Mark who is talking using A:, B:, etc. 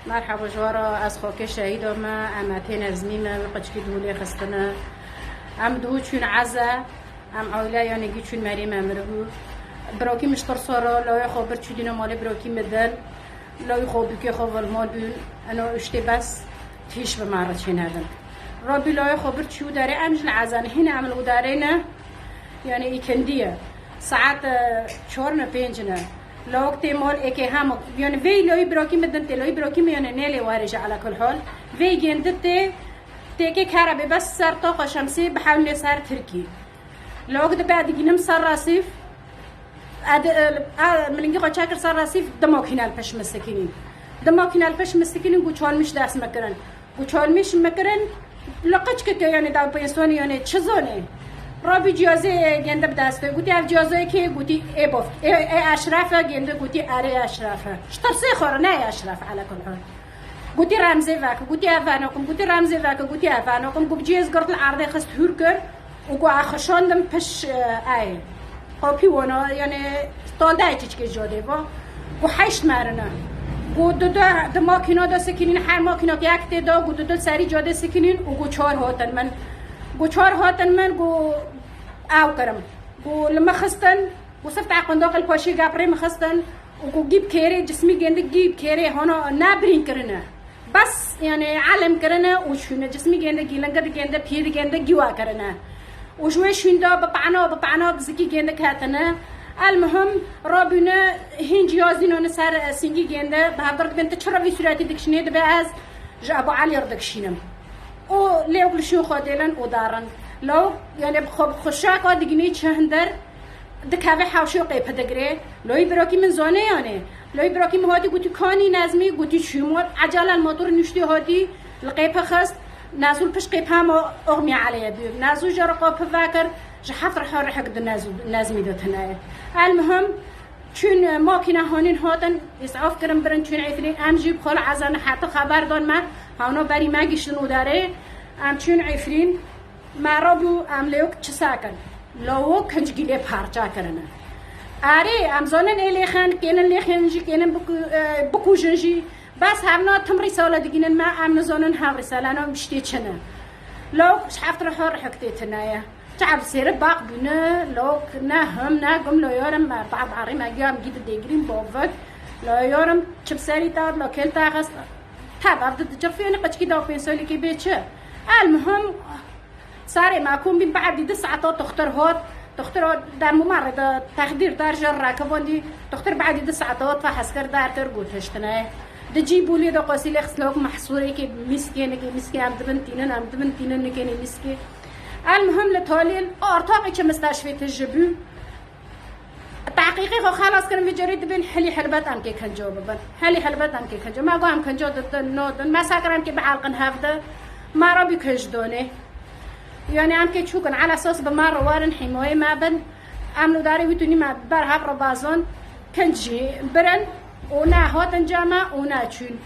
A: مرحبا جوارا از خاک شهید ما امتین از میم قچکی دولی خستنا ام دو چون عزا ام عائله یعنی گی چون مریم امرو براکی مشتر سارا لای خبر چودینا مال براکی مدل لای خوبی که خوال مال بون انا اشتی بس تیش به مرد چین هدن رابی لای خبر چو داره امجل عزان هنا عمل ودارينا يعني يكنديه ساعات 4-5 لوقت مال اكي هم يعني في لوي براكي مدن لوي براكي يعني نيلي وارجع على كل حال في جندته تيكي كهرباء بس صار طاقه شمسيه بحاول صار تركي لوقت بعد جنم صار رصيف من نجي قشاكر صار رصيف دماغنا الفش مسكينين دماغنا الفش مسكينين قوچال مش داس مكرن قوچال مش مكرن لقش كت يعني داو بيسوني يعني چزونه رابي جازه گنده بدسته گوتی اف جازه که گوتی ای بافت ای اشرفه گنده گوتی اره اشرفه شترسه خوره نه اشرف على كل حال گوتی رمزه وک گوتی افاناکم گوتی رمزه وک گوتی افاناکم گوب جیز گرت العرضه خست هورکر و گو اخشاندم پش ای قاپی ونا یعنی تالده چیچ که جاده با گو 8 مرنه گو دو ماکینا دا سکنین هر ماکینا یک تدا گو دو سری جاده سکنین و گو 4 هاتن من گو 4 هاتن من گو او کرم گو لما خستن گو صفت عقن داخل پاشی گپری مخستن و گو گیب کیره جسمی گنده گیب کیره هانا نبرین کرنه بس یعنی علم کرنه و شونه جسمی گنده گیلنگر گنده پیر گنده گیوا کرنه و شوی شوندا بپعنا بزکی گنده کهتنه المهم رابونه هنج یازینون سر سنگی گنده به هفدرد بنت چرا وی صورتی دکشنه ده از جابو علی ردکشینم او لیو شو خودلن او دارن لو يعني خشاك دقني شهندر دكافي حوشو قيب دقري لو براكي من زونه يعني لو براكي مهادي قلتي كاني نازمي قلتي شمول عجله الموتور نشتي هادي القيب خست نازل بش قيب هم اغمي عليا بيو نازل جرقه بفكر جحفر حر حق نازمي دوتنا المهم چون ماكينه هانين هاتن اسعاف كرم برن چون عفرين امجي بخال عزن حتى خبر دان ما هاونا بري ما گشتن داره ام چون عفرين مرابو املیوک چه ساکن لو کنج گیله پارچا کرنه آره امزانن الیخن کنن لیخنجی کنن بکوجنجی بس همنا تم رساله دیگین ما ام نزانن هم رساله نا مشتی چنه لو شحفت رو حر حکتی تنایه تعب سیر باق بینه لو نه هم نه گم لو یارم بعد عری مگیم گید دیگریم باوت لو یارم چه سری داد لو کل تاخس تاب عبد جرفیان قچکی داو پنسولی کی بیچه المهم ساري معكم بين بعد 9 تختار هات تختار در ممرض تخدير دار جرة كمان دي تختار بعد 9 فحسكر دار ترقول هشتناه دجيبوا لي دقاسي لخسلوك محصوري كي مسكين كي مسكين عم دبنتينن كاني مسكين المهم لتالين ارتاقي كم مستشفى تجيبو تحقيقي خلاص كان في جريد بين حلي حلبات ام كي كان جواب بن حلي حلبات ام كي كان جواب ما قام كان جواب نود ما ساكر ام كي بعالقن هافده ما ربي كجدوني يعني عم كتشوكن على اساس بمار وارن حمايه ما بن عملوا داري ويتوني ما برهاب ربازون كنجي برن ونا هوتن جامع ونا تشون